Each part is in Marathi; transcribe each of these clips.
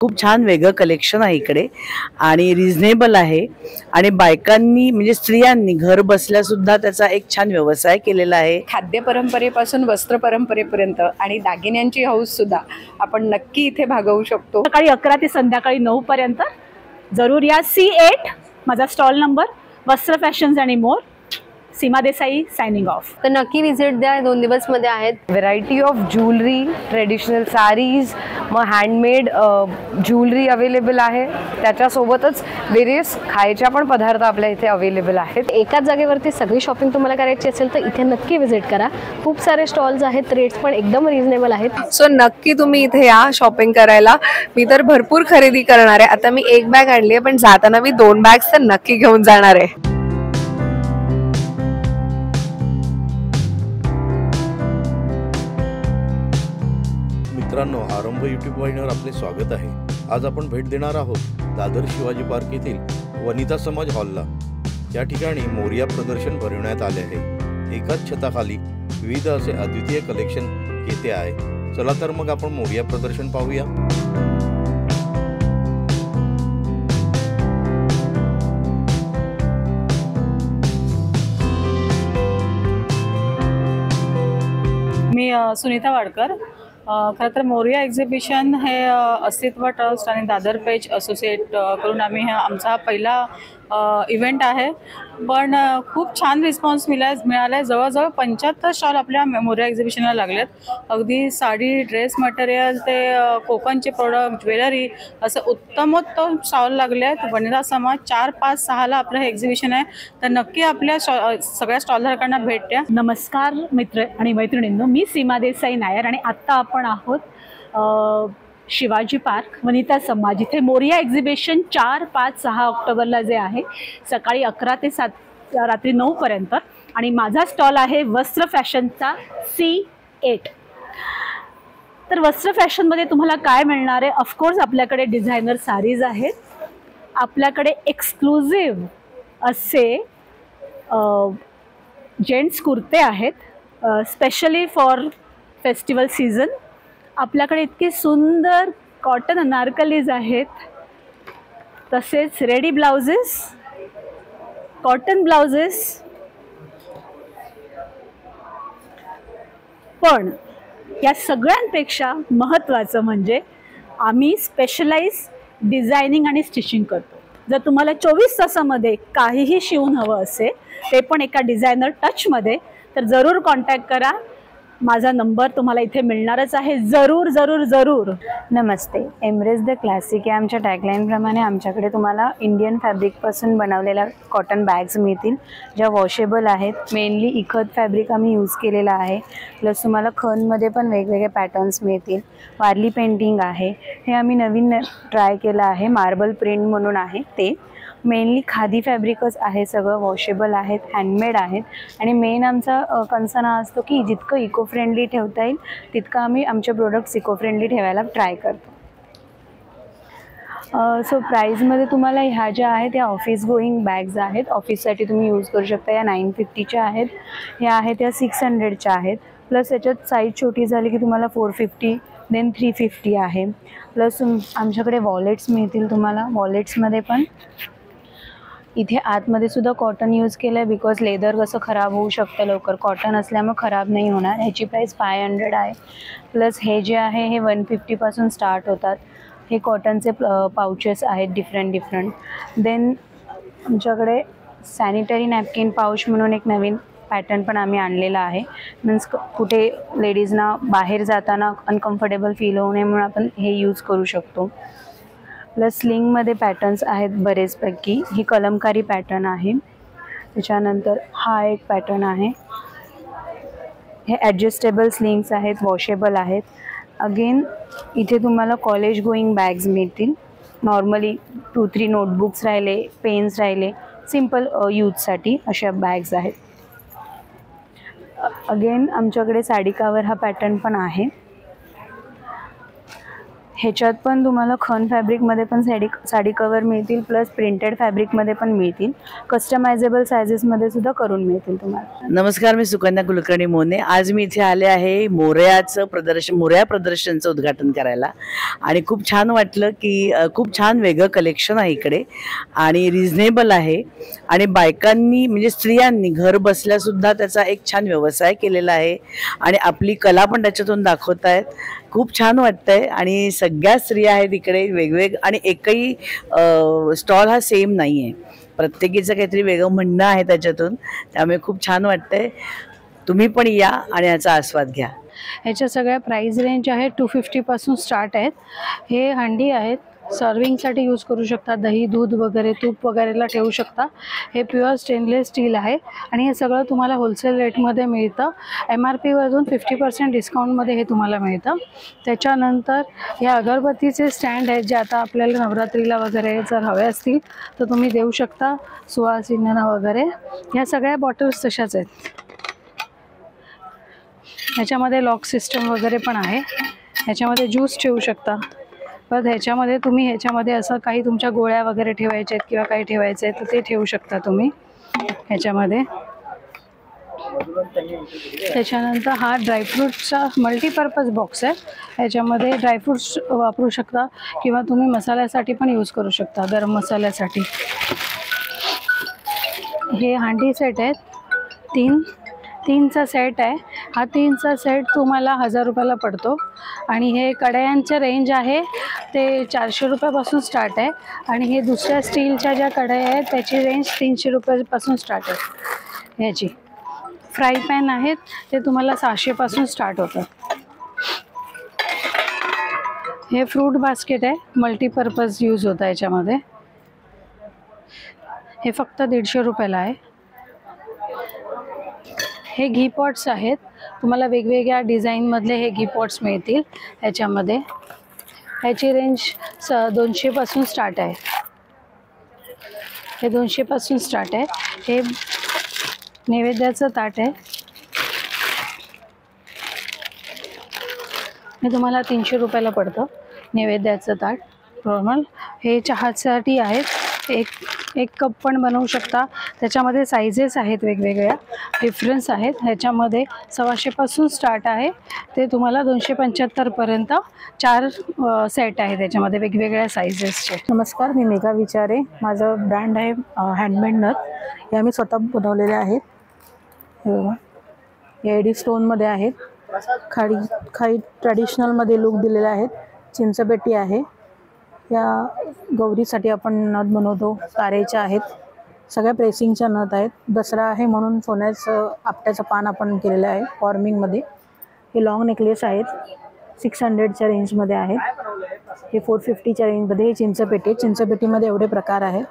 खूप छान वेगळं कलेक्शन आहे इकडे आणि रिझनेबल आहे आणि बायकांनी म्हणजे स्त्रियांनी घर बसल्या सुद्धा त्याचा एक छान व्यवसाय केलेला आहे। खाद्य परंपरेपासून वस्त्र परंपरेपर्यंत आणि दागिन्यांची हौस सुद्धा आपण नक्की इथे भागवू शकतो। सकाळी 11 ते संध्याकाळी 9 पर्यंत जरूर या। C8 माझा स्टॉल नंबर, वस्त्र फॅशन्स आणि मोर। सीमा देसाई साइनिंग ऑफ। तर नक्की विजिट द्या। 2 दिवस मध्ये आहेत variety of jewellery, traditional saris, मग हँडमेड ज्वेलरी अवेलेबल आहे। त्याच्यासोबतच वेरियस खायच्या पण पदार्थ आपल्या इथे अवेलेबल आहेत। एकाच जागेवरती सगळी शॉपिंग तुम्हाला करायची असेल तर इथे नक्की विजिट करा। खूप सारे स्टॉल्स आहेत, रेट्स पण एकदम रिझनेबल आहेत। सो नक्की तुम्ही इथे या शॉपिंग करायला। मी तर भरपूर खरेदी करणार आहे। आता मी एक बॅग आणली आहे, पण जाताना मी 2 बॅग्स तर नक्की घेऊन जाणार आहे। मित्रांनो, आरंभ यूट्यूब वाहिनीवर आपले स्वागत आहे। आज आपण भेट देणार आहोत दादर शिवाजी पार्क येथील वनिता समाज हॉलला। या ठिकाणी मोरिया प्रदर्शन भरवण्यात आले आहे। एकाच छताखाली विविध असे अद्वितीय कलेक्शन येथे आहे। चला तर मग आपण मोरिया प्रदर्शन पाहूया। मी सुनीता वाडकर। खरं तर मोरिया एक्झिबिशन हे अस्तित्व ट्रस्ट आणि दादर पेज असोसिएट करून आम्ही आमचा हा पहिला इव्हेंट आहे, पण खूप छान रिस्पॉन्स मिळाला आहे। जवळजवळ 75 स्टॉल आपल्या मोरिया एक्झिबिशनला लागलेत। अगदी साडी, ड्रेस मटेरियल ते कोकणचे प्रोडक्ट, ज्वेलरी असं उत्तमोत्तम स्टॉल लागले आहेत। वनिता समाज 4, 5, 6ला आपलं हे एक्झिबिशन आहे, तर नक्की आपल्या सगळ्या स्टॉलधारकांना भेट द्या। नमस्कार मित्र आणि मैत्रिणींनो, मी सीमा देसाई नायर आणि आत्ता आपण आहोत शिवाजी पार्क वनिता समाज इथे मोरिया एक्झिबिशन 4, 5, 6 ऑक्टोबरला जे आहे सकाळी 11 ते 7 रात्री 9 पर्यंत। आणि माझा स्टॉल आहे वस्त्र फॅशनचा C8। तर वस्त्र फॅशनमध्ये तुम्हाला काय मिळणार आहे? ऑफकोर्स आपल्याकडे डिझायनर साडीज आहेत, आपल्याकडे एक्सक्लुझिव्ह असे जेंट्स कुर्ते आहेत स्पेशली फॉर फेस्टिवल सीझन। आपल्याकडे इतके सुंदर कॉटन अनारकलीज आहेत, तसेच रेडी ब्लाउजेस, कॉटन ब्लाउजेस। पण या सगळ्यांपेक्षा महत्त्वाचं म्हणजे आम्ही स्पेशलाइज डिझायनिंग आणि स्टिचिंग करतो। जर तुम्हाला 24 तासामध्ये काहीही शिवून हवं असेल, ते पण एका डिझायनर टचमध्ये, तर जरूर कॉन्टॅक्ट करा। माझा नंबर तुम्हाला इथे मिळणारच आहे। जरूर जरूर जरूर। नमस्ते, एम्ब्रेस द क्लासिक या आमच्या टॅगलाईन प्रमाणे आमच्याकडे तुम्हाला इंडियन फॅब्रिकपासून बनवलेल्या कॉटन बॅग्स मिळतील, ज्या वॉशेबल आहेत। मेनली इखत फॅब्रिक आम्ही यूज केलेला आहे, प्लस तुम्हाला खणमध्ये पण वेगवेगळे पॅटर्न्स मिळतील। वारली पेंटिंग आहे, हे आम्ही नवीन ट्राय केलं आहे, मार्बल प्रिंट म्हणून आहे ते। मेनली खादी फॅब्रिकच आहे, सगळं वॉशेबल आहेत, हँडमेड आहेत। आणि मेन आमचा कन्सर्न हा असतो की जितकं इको फ्रेंडली ठेवता येईल तितकं आम्ही आमचे प्रोडक्ट्स इको फ्रेंडली ठेवायला ट्राय करतो। सो प्राईजमध्ये तुम्हाला ह्या ज्या आहेत त्या ऑफिस गोईंग बॅग्स आहेत, ऑफिससाठी तुम्ही यूज करू शकता। या 950च्या आहेत, ह्या आहेत त्या 600च्या आहेत। प्लस याच्यात साईज छोटी झाली की तुम्हाला 450, देन 350 आहे। प्लस आमच्याकडे वॉलेट्स मिळतील तुम्हाला। वॉलेट्समध्ये पण इथे आतमध्ये सुद्धा कॉटन यूज केलं आहे, बिकॉज लेदर कसं खराब होऊ शकतं लवकर, कॉटन असल्यामुळे खराब नाही होणार। ह्याची प्राईस 500 आहे। प्लस हे जे आहे हे 150पासून स्टार्ट होतात। हे कॉटनचे पाउचेस आहेत डिफरंट। देन आमच्याकडे सॅनिटरी नॅपकिन पाऊच म्हणून एक नवीन पॅटर्न पण आम्ही आणलेला आहे। मीन्स कुठे लेडीजना बाहेर जाताना अनकम्फर्टेबल फील होऊ नये म्हणून आपण हे यूज करू शकतो। प्लस स्लिंगमध्ये पॅटर्न्स आहेत बरेचपैकी। ही कलमकारी पॅटर्न आहे। त्याच्यानंतर हा एक पॅटर्न आहे, हे ॲडजस्टेबल स्लिंग्स आहेत, वॉशेबल आहेत। अगेन इथे तुम्हाला कॉलेज गोईंग बॅग्स मिळतील। नॉर्मली 2-3 नोटबुक्स राहिले, पेन्स राहिले, सिम्पल यूजसाठी अशा बॅग्स आहेत। अगेन आमच्याकडे साडी कावर हा पॅटर्न पण आहे। ह्याच्यात पण तुम्हाला खन फॅब्रिकमध्ये पण साडी कवर मिळतील, प्लस प्रिंटेड फॅब्रिकमध्ये पण मिळतील, कस्टमायझेबल सायझेसमध्ये सुद्धा करून मिळतील तुम्हाला. नमस्कार, मी सुकन्या कुलकर्णी मोने. आज मी इथे आले आहे मोरया प्रदर्शनचं उद्घाटन करायला आणि खूप छान वाटलं की खूप छान वेगळं कलेक्शन आहे इकडे आणि रिझनेबल आहे आणि बायकांनी म्हणजे स्त्रियांनी घर बसल्यासुद्धा त्याचा एक छान व्यवसाय केलेला आहे आणि आपली कला पण त्याच्यातून दाखवत आहेत. खूप छान वाटतंय आणि सगळ्या स्त्रिया आहेत इकडे आणि एकही स्टॉल हा सेम नाही आहे, प्रत्येकीचं काहीतरी वेगळं म्हणणं आहे त्याच्यातून, त्यामुळे खूप छान वाटतंय. तुम्ही पण या आणि याचा आस्वाद घ्या. ह्याच्या सगळ्या प्राईस रेंज आहे 250 पासून स्टार्ट आहेत. हे हंडी आहेत, सर्विंगसाठी यूज करू शकता, दही दूध वगैरे तूप वगैरेला ठेवू शकता. हे प्युअर स्टेनलेस स्टील आहे आणि हे सगळं तुम्हाला होलसेल रेटमध्ये मिळतं. MRPवरून 50% डिस्काउंटमध्ये हे तुम्हाला मिळतं. त्याच्यानंतर हे अगरबत्तीचे स्टँड आहेत जे आता आपल्याला नवरात्रीला वगैरे जर हवे असतील तर तुम्ही देऊ शकता, सुवासिनींना वगैरे. ह्या सगळ्या बॉटल्स तशाच आहेत. ह्याच्यामध्ये लॉक सिस्टम वगैरे पण आहे. ह्याच्यामध्ये ज्यूस ठेवू शकता. परत ह्याच्यामध्ये तुम्ही असं काही तुमच्या गोळ्या वगैरे ठेवायच्या आहेत किंवा काही ठेवायचं आहे तर ते ठेवू शकता तुम्ही ह्याच्यामध्ये. त्याच्यानंतर हा ड्रायफ्रूटचा मल्टीपर्पज बॉक्स आहे. ह्याच्यामध्ये ड्रायफ्रूट्स वापरू शकता किंवा तुम्ही मसाल्यासाठी पण यूज करू शकता, गरम मसाल्यासाठी. हे हांडी सेट आहेत, तीनचा सेट आहे. हा 3चा सेट तुम्हाला 1000 रुपयाला पडतो आणि हे कढयांचं रेंज आहे ते 400 रुपयापासून स्टार्ट आहे आणि हे दुसऱ्या स्टीलच्या ज्या कढया आहेत त्याची रेंज 300 रुपयापासून स्टार्ट आहे. ह्याची फ्राय पॅन आहेत ते तुम्हाला 600 पासून स्टार्ट होतं. हे फ्रूट बास्केट आहे, मल्टीपर्पज यूज होतं याच्यामध्ये. हे फक्त 150 रुपयाला आहे. हे घी पॉट्स आहेत, तुम्हाला वेगवेगळ्या डिझाईनमधले हे घी पॉट्स मिळतील ह्याच्यामध्ये. ह्याची रेंज 200 पासून स्टार्ट आहे. हे 200 पासून स्टार्ट आहे. हे नैवेद्याचं ताट आहे, हे तुम्हाला 300 रुपयाला पडतं नैवेद्याचं ताट नॉर्मल. हे चहासाठी आहेत, एक कप पण बनवू शकता. त्याच्यामध्ये सायझेस आहेत, वेगवेगळ्या डिफरन्स आहेत. ह्याच्यामध्ये 125 पासून स्टार्ट आहे ते तुम्हाला 275 पर्यंत 4 सेट आहे त्याच्यामध्ये वेगवेगळ्या सायझेसचे. नमस्कार, मी मेघा विचारे. माझं ब्रँड आहे हँडमेड नथ. हे आम्ही स्वतः बनवलेले आहेत. हे बघा, हे एडी स्टोनमध्ये आहेत. खाडी ट्रॅडिशनलमध्ये लुक दिलेले आहेत. चिंचपेटी आहे, या गौरीसाठी आपण नथ बनवतो. तारेच्या आहेत, सगळ्या प्रेसिंगच्या नथ आहेत. दसरा आहे म्हणून सोन्याचं आपट्याचं पान आपण केलेलं आहे फॉर्मिंगमध्ये. हे लॉंग नेकलेस आहेत, 600च्या रेंजमध्ये आहेत. हे 450च्या रेंजमध्ये. हे चिंचपेटी, चिंचपेटीमध्ये एवढे प्रकार आहेत.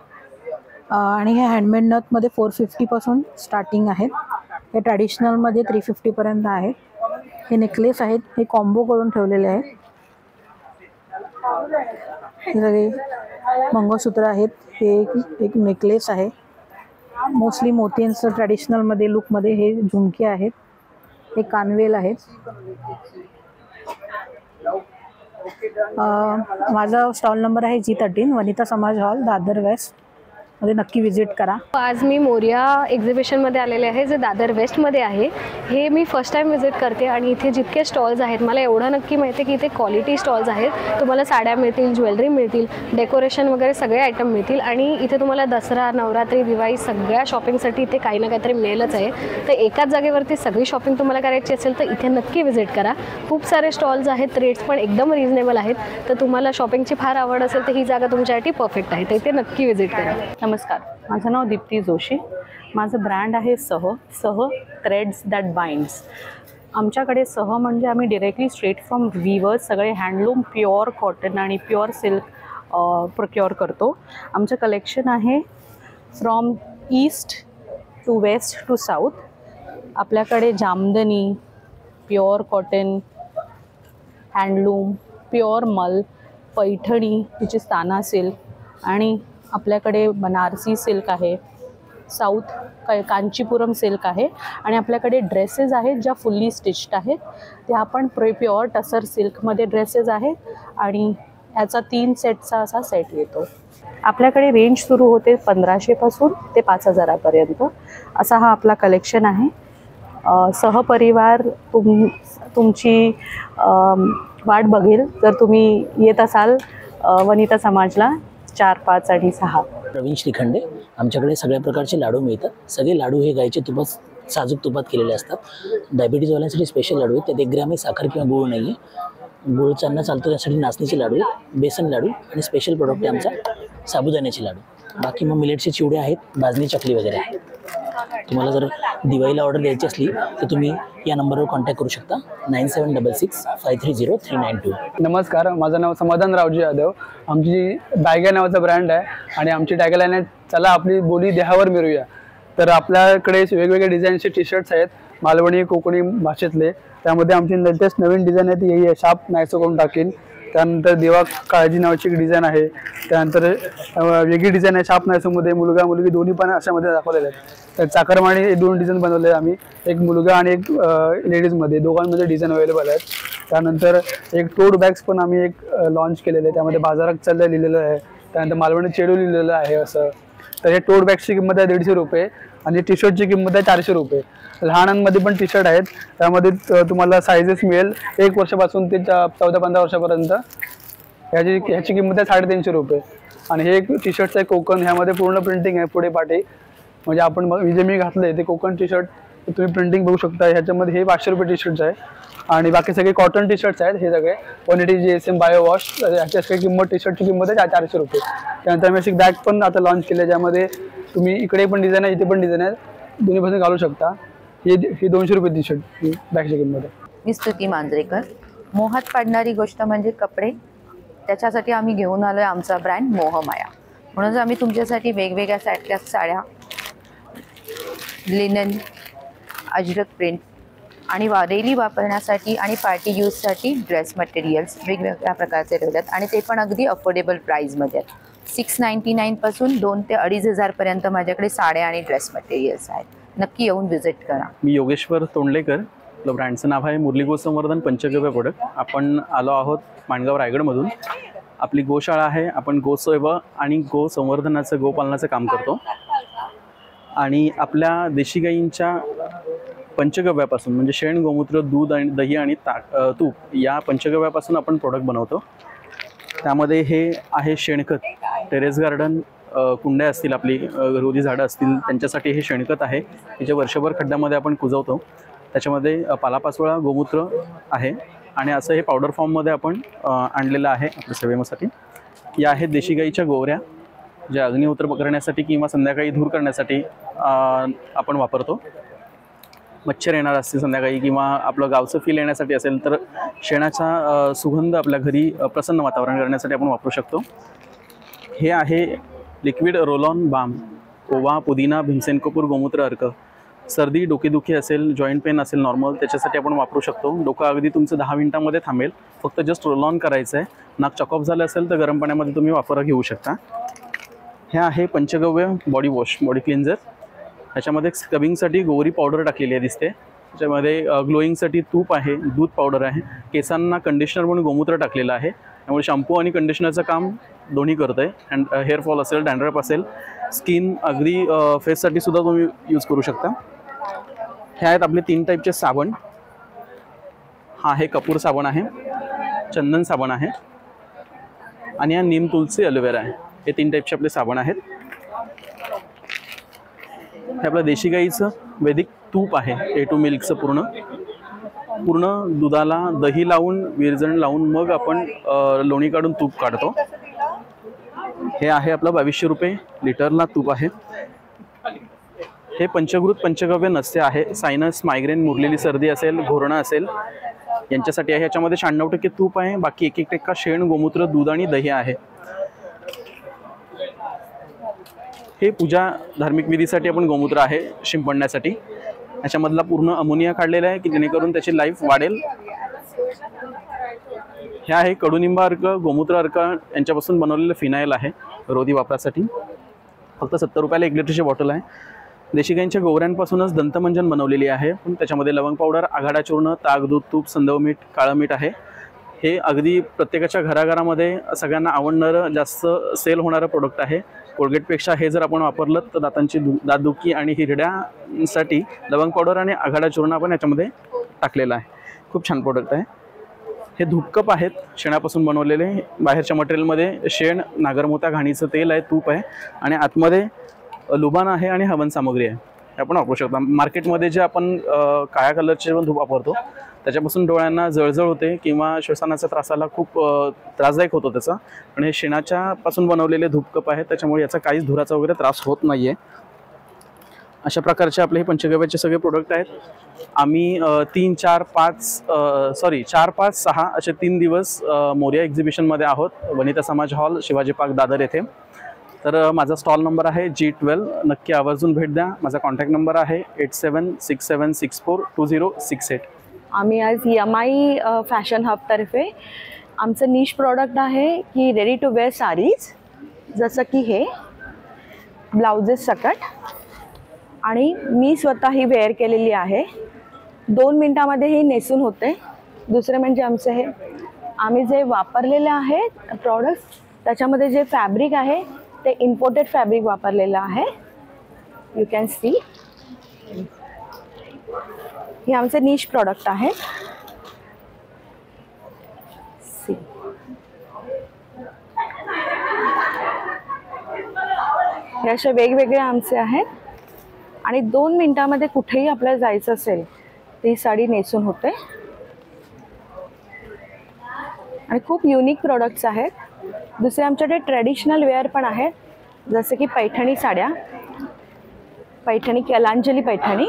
आणि हे हँडमेड नथमध्ये 450 पासून स्टार्टिंग आहेत. हे ट्रॅडिशनलमध्ये 350 पर्यंत आहेत. हे नेकलेस आहेत, हे कॉम्बो करून ठेवलेले आहेत. हे सगळे मंगळसूत्र आहेत. हे एक नेकलेस आहे, मोस्टली मोत्यांचं ट्रॅडिशनलमध्ये लुकमध्ये. हे झुमके आहेत, हे कानवेल आहेत. माझा स्टॉल नंबर आहे G13, वनिता समाज हॉल, दादर वेस्ट मध्ये नक्की विजिट करा. आज मी मोरया एक्झिबिशनमध्ये आलेले आहे जे दादर वेस्टमध्ये आहे. हे मी फर्स्ट टाईम विजिट करते आणि इथे जितके स्टॉल्स आहेत मला एवढं नक्की माहिती आहे की इथे क्वालिटी स्टॉल्स आहेत. तुम्हाला साड्या मिळतील, ज्वेलरी मिळतील, डेकोरेशन वगैरे सगळे आयटम मिळतील आणि इथे तुम्हाला दसरा, नवरात्री, दिवाळी सगळ्या शॉपिंगसाठी इथे काही ना काहीतरी मिळेलच आहे. तर एकाच जागेवरती सगळी शॉपिंग तुम्हाला करायची असेल तर इथे नक्की विजिट करा. खूप सारे स्टॉल्स आहेत, रेट्स पण एकदम रिजनेबल आहेत. तर तुम्हाला शॉपिंगची फार आवड असेल तर ही जागा तुमच्यासाठी परफेक्ट आहे. तर इथे नक्की विजिट करा. नमस्कार, माझं नाव दीप्ती जोशी. माझं ब्रँड आहे सह थ्रेड्स दॅट बाइंड्स. आमच्याकडे सह म्हणजे आम्ही डिरेक्टली स्ट्रेट फ्रॉम वीवर्स सगळे हँडलूम प्युअर कॉटन आणि प्युअर सिल्क प्रोक्युअर करतो. आमचं कलेक्शन आहे from east to west to south. आपल्याकडे Jamdani, pure cotton, handloom, pure मल, पैठणी, तिची स्थाना सिल्क आणि आपल्याकडे बनारसी सिल्क आहे, साऊथ कांचीपुरम सिल्क आहे आणि आपल्याकडे ड्रेसेस आहेत ज्या फुल्ली स्टिच्ड आहेत, त्या आपण प्युअर टसर सिल्कमध्ये ड्रेसेस आहेत आणि ह्याचा 3 सेटचा असा सेट येतो. आपल्याकडे रेंज सुरू होते 1500 पासून ते 5000 असा हा आपला कलेक्शन आहे. सहपरिवार तुमची वाट बघेल जर तुम्ही येत असाल वनिता समाजला 4, 5 आणि 6. प्रवीण श्रीखंडे. आमच्याकडे सगळ्या प्रकारचे लाडू मिळतात. सगळे लाडू हे गायचे तुपात साजूक तुपात केलेले असतात. डायबिटीजवाल्यांसाठी स्पेशल लाडू आहेत. त्यात 1 ग्रॅम साखर किंवा गूळ नाही आहे. गूळ चालना चालतो त्यासाठी नाचणीचे लाडू आहेत, बेसन लाडू आणि स्पेशल प्रोडक्ट आहे आमचा साबुदाण्याचे लाडू. बाकी मग मिलेटचे चिवडे आहेत, भाजणी चकली वगैरे आहेत. तुम्हाला जर दिवाळीला ऑर्डर द्यायची असली तर तुम्ही या नंबरवर कॉन्टॅक्ट करू शकता 9766530392. नमस्कार, माझं नाव समाधान रावजी यादव. आमची बॅग नावाचा ब्रँड आहे आणि आमची टॅगलाईन आहे, चला आपली बोली देहावर मिळूया. तर आपल्याकडे वेगवेगळे डिझाईनचे टी शर्ट्स आहेत मालवणी कोकणी भाषेतले. त्यामध्ये आमची लेटेस्ट नवीन डिझाईन आहे ती ही आहे, शाप नाहीसं करून टाकीन. त्यानंतर देवा काळजी नावाची एक डिझाईन आहे. त्यानंतर वेगळी डिझाईन आहे शाप नाहीसमध्ये मुलगा मुलगी दोन्ही पण अशामध्ये दाखवलेले आहेत. तर चाकरमाणी 2 डिझाईन बनवले आहे आम्ही, एक मुलगा आणि एक लेडीजमध्ये, दोघांमध्ये डिझाईन अवेलेबल आहेत. त्यानंतर एक टोट बॅग्स पण आम्ही एक लॉन्च केलेले आहे, त्यामध्ये बाजारात चाललं लिहिलेलं आहे. त्यानंतर मालवणी चेडू लिहिलेलं आहे असं. तर हे टोट बॅग्सची किंमत आहे 150 रुपये आणि टी शर्टची किंमत आहे 400 रुपये. लहानांमध्ये पण टी शर्ट आहेत, त्यामध्ये तुम्हाला सायझेस मिळेल 1 वर्षापासून ते 14-15 वर्षापर्यंत. ह्याची किंमत आहे 350 रुपये. आणि हे एक टी शर्टचं आहे कोकण, ह्यामध्ये पूर्ण प्रिंटिंग आहे पुढे पाठी. म्हणजे आपण जे मी घातलं आहे ते कोकण टी शर्ट तुम्ही प्रिंटिंग बघू शकता. ह्याच्यामध्ये हे 500 रुपये टी शर्ट्स आहे आणि बाकी सगळे कॉटन टी शर्ट्स आहेत. हे सगळे 180 GSM बायो वॉश. ह्याची सगळी किंमत टी शर्टची किंमत आहे 400 रुपये. त्यानंतर आम्ही अशी बॅग पण आता लॉन्च केली आहे, ज्यामध्ये तुम्ही इकडे पण डिझाईन आहे इथे पण डिझाईन आहे, दोन्हीपासून घालू शकता. ही 200 रुपये टी शर्ट बॅगची किंमत आहे. मी स्तुती मांजरेकर. मोहात पाडणारी गोष्ट म्हणजे कपडे, त्याच्यासाठी आम्ही घेऊन आलो आहे आमचा ब्रँड मोहमाया. म्हणून आम्ही तुमच्यासाठी वेगवेगळ्या साड्या, लिनन, अजरक प्रिंट आणि डेली वापरण्यासाठी आणि पार्टी यूजसाठी ड्रेस मटेरियल्स वेगवेगळ्या प्रकारचे ठेवतात आणि ते पण अगदी अफोर्डेबल प्राईजमध्ये आहेत. 699 पासून 2 ते 2500 पर्यंत माझ्याकडे साड्या आणि ड्रेस मटेरियल्स आहेत. नक्की येऊन व्हिजिट करा. मी योगेश्वर तोंडलेकर. आपलं ब्रँडचं नाव आहे मुरली गोसंवर्धन पंचगव्य प्रोडक्ट. आपण आलो आहोत माणगाव रायगडमधून. आपली गोशाळा आहे. आपण गोसेवा आणि गोसंवर्धनाचं गोपालनाचं काम करतो आणि आपल्या देशी गाईंच्या पंचगव्यापासून म्हणजे शेण, गोमूत्र, दूध आणि दही आणि तूप या पंचगव्यापासून आपण प्रोडक्ट बनवतो. त्यामध्ये हे आहे शेणखत. टेरेस गार्डन कुंड्या असतील, आपली घरगुती झाडं असतील त्यांच्यासाठी हे शेणखत आहे, हे जे वर्षभर खड्ड्यामध्ये आपण कुजवतो. त्याच्यामध्ये पालापाचोळा, गोमूत्र आहे आणि असं हे पावडर फॉर्ममध्ये आपण आणलेलं आहे आपल्या सेवेसाठी. या आहेत देशी गाईच्या गोवऱ्या, ज्या अग्निहोत्र करण्यासाठी किंवा संध्याकाळी धूर करण्यासाठी आपण वापरतो. मच्छर येणार असतील संध्याकाळी किंवा आपलं गावचं फील येण्यासाठी असेल तर शेणाचा सुगंध आपल्या घरी प्रसन्न वातावरण करण्यासाठी आपण वापरू शकतो. हे आहे लिक्विड रोल ऑन बाम. ओवा, पुदिना, भीमसेन कपूर, गोमूत्र अर्क. सर्दी, डोकेदुखी असेल, जॉईंट पेन असेल नॉर्मल, त्याच्यासाठी आपण वापरू शकतो. डोकं अगदी तुमचं 10 मिनिटांमध्ये थांबेल. फक्त जस्ट रोल ऑन करायचं आहे. नाक चॉकअप झालं असेल तर गरम पाण्यामध्ये तुम्ही वापर घेऊ शकता. हे आहे पंचगव्य बॉडी वॉश, बॉडी क्लिन्झर. ह्याच्यामध्ये स्क्रबिंगसाठी गोवरी पावडर टाकलेली आहे दिसते. त्याच्यामध्ये ग्लोईंगसाठी तूप आहे, दूध पावडर आहे. केसांना कंडिशनर म्हणून गोमूत्र टाकलेलं आहे. त्यामुळे शॅम्पू आणि कंडिशनरचं काम दोन्ही करतं आहे. अँड हेअरफॉल असेल, डॅन्ड्रफ असेल, स्किन अगदी फेससाठी सुद्धा तुम्ही यूज करू शकता. हे आहेत आपले 3 टाईपचे साबण. हा आहे कपूर साबण आहे, चंदन साबण आहे आणि हा नीम तुलसी अलोवेरा आहे. हे 3 टाईपचे आपले साबण आहेत. हे आपलं देशी गाईचं वैदिक तूप आहे, A2 मिल्कचं पूर्ण दुधाला दही लावून, विरजण लावून मग आपण लोणी काढून तूप काढतो. हे आहे आपलं 2200 रुपये लिटरला तूप आहे. हे पंचगृत पंचगव्य नस्य आहे. सायनस, मायग्रेन, मुरलेली सर्दी असेल, घोरणं असेल यांच्यासाठी आहे. याच्यामध्ये 96% तूप आहे, बाकी 1% शेण, गोमूत्र, दूध आणि दही आहे. हे पूजा धार्मिक विधीसाठी आपण गोमूत्र आहे शिंपडण्यासाठी. याच्यामधला पूर्ण अमोनिया काढलेला आहे की जेणेकरून त्याची लाईफ वाढेल. हे आहे कडुनिंबा अर्क, गोमूत्र अर्क यांच्यापासून बनवलेलं फिनाईल आहे रोधी वापरासाठी. फक्त 70 रुपयाला 1 लिटरची बॉटल आहे. देशी गाईंच्या गोवऱ्यांपासूनच दंतमंजन बनवलेली आहे, पण त्याच्यामध्ये लवंग पावडर, आघाडा चूर्ण, ताक, दूध, तूप, संदव मीठ, काळं मीठ आहे. हे अगदी प्रत्येकाच्या घराघरामध्ये सगळ्यांना आवडणारं, जास्त सेल होणारं प्रोडक्ट आहे. कोलगेटपेक्षा हे जर आपण वापरलं तर दातांची दातदुखी आणि हिरड्यासाठी लवंग पावडर आणि आघाडा चूर्ण आपण याच्यामध्ये टाकलेलं आहे. खूप छान प्रोडक्ट आहे. हे धूपकप आहेत शेणापासून बनवलेले. बाहेरच्या मटेरियलमध्ये शेण, नागरमोता, घाणीचं तेल आहे, तूप आहे आणि आतमध्ये लुबान आहे आणि हवन सामग्री आहे. हे आपण वापरू शकता. मार्केटमध्ये जे आपण काळ्या कलरचे पण धूप वापरतो त्याच्यापासून डोळ्यांना जळजळ होते किंवा श्वसनाच्या त्रासाला खूप त्रासदायक होतो त्याचा. आणि हे शेणाच्या पासून बनवलेले धूपकप आहेत, त्याच्यामुळे याचा काहीच धुराचा वगैरे त्रास होत नाही आहे. अशा प्रकारचे आपले हे पंचगव्याचे सगळे प्रोडक्ट आहेत. आम्ही 3, 4, 5, 6 असे 3 दिवस मोरया एक्झिबिशनमध्ये आहोत, वनिता समाज हॉल, शिवाजी पार्क, दादर येथे. तर माझा स्टॉल नंबर आहे G12. नक्की आवर्जून भेट द्या. माझा कॉन्टॅक्ट नंबर आहे 8767642068. आम्ही आज MI फॅशन हबतर्फे आमचं निश प्रॉडक्ट आहे की रेडी टू वेअर साडीज, जसं की हे ब्लाउजेस सकट, आणि मी स्वतः ही वेअर केलेली आहे. 2 मिनटामध्ये ही नेसून होते. दुसरे म्हणजे आमचं हे आम्ही जे वापरलेले आहे प्रॉडक्ट्स, त्याच्यामध्ये जे फॅब्रिक आहे ते इम्पोर्टेड फॅब्रिक वापरलेलं आहे. यू कॅन सी हे आमचे निश प्रॉडक्ट आहे. सी हे असे वेगवेगळे आमचे आहेत आणि 2 मिनटामध्ये कुठेही आपल्याला जायचं असेल ती साडी नेसून होते. आणि खूप युनिक प्रोडक्ट्स आहेत. दुसरे आमच्याकडे ट्रेडिशनल वेअर पण आहेत, जसे की पैठणी साड्या, पैठणी कलांजली पैठणी,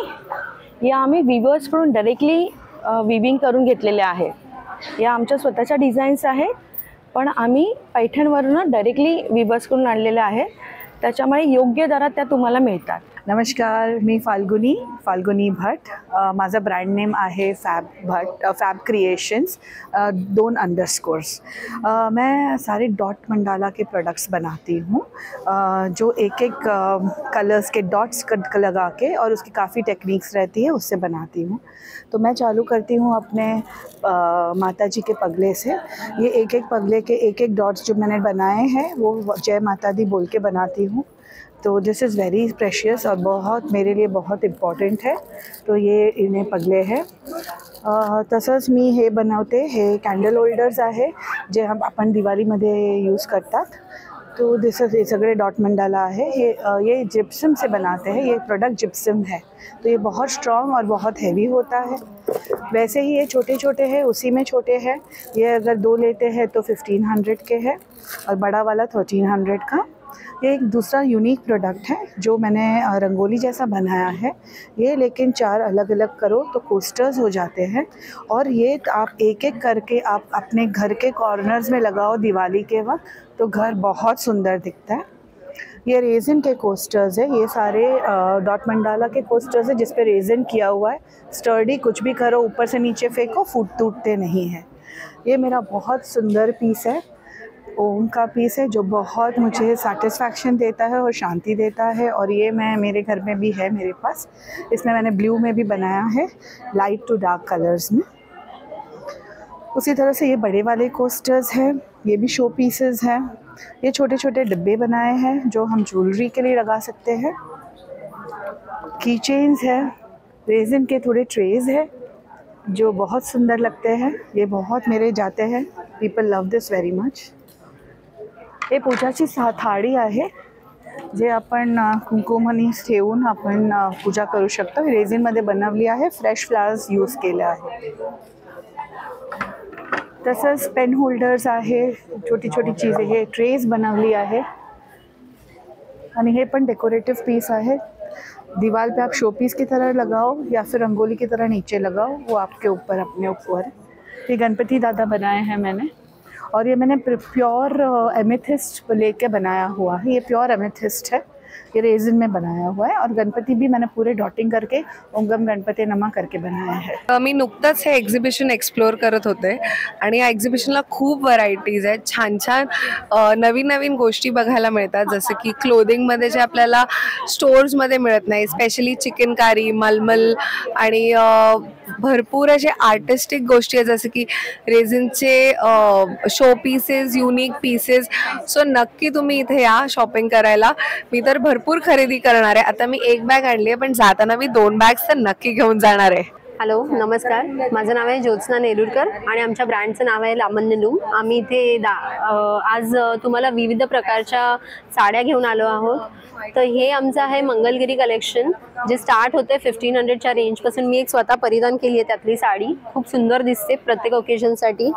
या आम्ही विवर्सकडून डायरेक्टली विविंग करून घेतलेल्या आहेत. या आमच्या स्वतःच्या डिझाईन्स आहेत, पण आम्ही पैठणवरून डायरेक्टली विवर्सकडून आणलेल्या आहेत, त्याच्यामुळे योग्य दरात त्या तुम्हाला मिळतात. नमस्कार, मी फाल्गुनी भट. माझा ब्रँड नेम आहे फैब क्रिएशंस 2 अंडरस्कोर्स. मैं सारे डॉट मंडाला के प्रोडक्ट्स बनाती हूँ, जो एक कलर्स के डॉट्स लगा के, और उसकी काफ़ी टेक्निक्स रहती है, उससे बनाती हूँ. तो मैं चालू करती हूँ अपने माता जी के पगले से. ये एक पगले के एक डॉट्स जो मैंने बनाए हैं वो जय माता दी बोल के बनाती हूँ. तो दिस इज़ वेरी प्रेशियस और बहुत मेरे लिए बहुत इम्पॉर्टंट है. तो ये इन्हें पगले है. तसंच मी हे बनवते, हे कॅन्डल होल्डर्स आहे जे आपण दिवाळीमध्ये यूज़ करतात. तो दिस ये सगळे डॉट मंडाला है. ये जिप्सम से बनाते हैं. ये प्रोडक्ट जिप्सम है, तो ये बहुत स्ट्रॉन्ग और बहुत हैवी होता है. वैसे ही ये छोटे छोटे हैं, उसी में छोटे हैं. ये अगर 2 लेते हैं तो 1500 के है और बड़ा वाला 1300 का. ये एक दूसरा यूनिक प्रोडक्ट है जो मैंने रंगोली जैसा बनाया है. ये लेकिन 4 अलग अलग करो तो कोस्टर्स हो जाते हैं, और ये आप एक करके आप अपने घर के कॉर्नर्स में लगाओ दिवाली के वक्त, तो घर बहुत सुंदर दिखता है. ये रेजिन के कोस्टर्स है. ये सारे डॉट मंडाला के कोस्टर्स है जिस पे रेजिन किया हुआ है. स्टर्डी, कुछ भी करो ऊपर से नीचे फेंको, टूटते नहीं हैं. ये मेरा बहुत सुंदर पीस है, ओम का पीस है, जो बहुत मुझे सेटिस्फैक्शन देता है और शांति देता है. और ये मेरे घर में भी है मेरे पास. इसमें मैंने ब्लू में भी बनाया है, लाइट टू डार्क कलर्स में. उसी तरह से ये बड़े वाले कोस्टर्स हैं, ये भी शो पीसेस हैं. ये छोटे छोटे डिब्बे बनाए हैं जो हम ज्वेलरी के लिए लगा सकते हैं. की चेन्स है, रेजिन के थोड़े ट्रेज है जो बहुत सुंदर लगते हैं. ये बहुत मेरे जाते हैं. पीपल लव दिस वेरी मच. हे पूजाची थाळी आहे जे आपण कुंकुमनी ठेवून आपण पूजा करू शकतो. रेझिनमध्ये बनवली आहे, फ्रेश फ्लावर्स यूज केले आहे. तसंच पेन होल्डर्स आहे, छोटी छोटी चीज़ें. हे ट्रेज बनवली आहे आणि हे पण डेकोरेटिव पीस है. दीवार पे आप शो पीस की तरह लगाओ या फिर रंगोली की तरह नीचे लगाओ, वो आपके ऊपर, अपने ऊपर. ये गणपति दादा बनाए हैं मैंने, और ये मैंने प्योर एमेथिस्ट लेके बनाया हुआ है. ये प्योर एमेथिस्ट है. ये रेजिन में बनाया हुआ है और गणपति भी मैंने पूरे डॉटिंग करके ओम गम गणपती नमः करके बनाया है। मी नुकतंच हे एक्झिबिशन एक्सप्लोअर करत होते आणि या एक्झिबिशनला खूप व्हरायटीज आहेत, छान छान नवीन नवीन गोष्टी बघायला मिळतात, जसं की क्लोदिंगमध्ये जे आपल्याला स्टोर्समध्ये मिळत नाही, स्पेशली चिकनकारी, मलमल आणि भरपूर असे आर्टिस्टिक गोष्टी आहेत, जसं की रेझिनचे show pieces, unique pieces. So नक्की तुम्ही इथे या शॉपिंग करायला. मी तर भरपूर खरेदी करणार आहे. आता मी एक बॅग आणली आहे, पण जाताना मी 2 बॅग्स तर नक्की घेऊन जाणार आहे. हॅलो, नमस्कार. माझं नाव आहे ज्योत्स्ना नेरुरकर आणि आमच्या ब्रँडचं नाव आहे लावण्य लूम. आम्ही इथे आज तुम्हाला विविध प्रकारच्या साड्या घेऊन आलो आहोत. तर हे आमचं आहे मंगलगिरी कलेक्शन, जे स्टार्ट होते 1500च्या रेंजपासून. मी एक स्वतः परिधान केली आहे त्यातली साडी, खूप सुंदर दिसते प्रत्येक ओकेजनसाठी.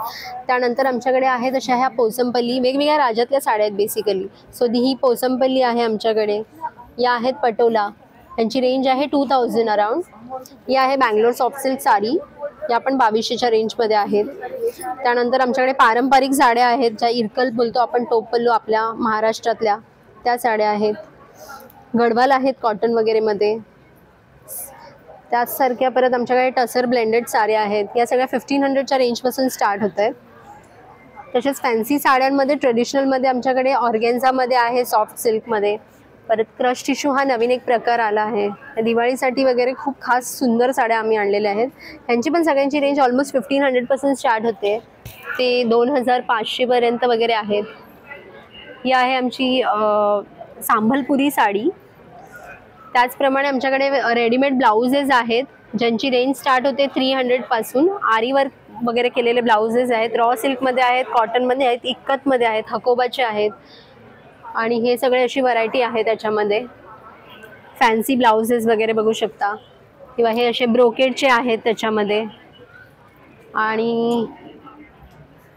त्यानंतर आमच्याकडे आहेत अशा ह्या पोसमपल्ली, वेगवेगळ्या राज्यातल्या साड्या आहेत बेसिकली. सो ही पोसमपल्ली आहे आमच्याकडे. या आहेत पटोला, त्यांची रेंज आहे 2000 अराउंड. ही आहे बँगलोर सॉफ्ट सिल्क साडी, या पण 2200च्या रेंजमध्ये आहेत. त्यानंतर आमच्याकडे पारंपरिक साड्या आहेत, ज्या इरकल बोलतो आपण, टोपल्लू आपल्या महाराष्ट्रातल्या, त्या साड्या आहेत. गडवाल आहेत कॉटन वगैरेमध्ये. त्याचसारख्या परत आमच्याकडे टसर ब्लेंडेड साड्या आहेत. या सगळ्या 1500च्या रेंजपासून स्टार्ट होत आहेत. तसेच फॅन्सी साड्यांमध्ये ट्रेडिशनलमध्ये आमच्याकडे ऑर्गेन्झामध्ये आहे, सॉफ्ट सिल्कमध्ये. परत क्रश टिश्यू हा नवीन एक प्रकार आला आहे. दिवाळीसाठी वगैरे खूप खास सुंदर साड्या आम्ही आणलेल्या आहेत. त्यांची पण सगळ्यांची रेंज ऑलमोस्ट 1500पासून स्टार्ट होते ते 2500पर्यंत वगैरे आहेत. ही आहे आमची सांभलपुरी साडी. त्याचप्रमाणे आमच्याकडे रेडीमेड ब्लाउजेस आहेत, ज्यांची रेंज स्टार्ट होते 300पासून. आरी वर्क वगैरे केलेले ब्लाउजेस आहेत. रॉ सिल्कमध्ये आहेत, कॉटनमध्ये आहेत, इक्कतमध्ये आहेत, हकोबाचे आहेत. आणि हे सगळे अशी व्हरायटी आहे त्याच्यामध्ये. फॅन्सी ब्लाउजेस वगैरे बघू शकता, किंवा हे असे ब्रोकेडचे आहेत त्याच्यामध्ये. आणि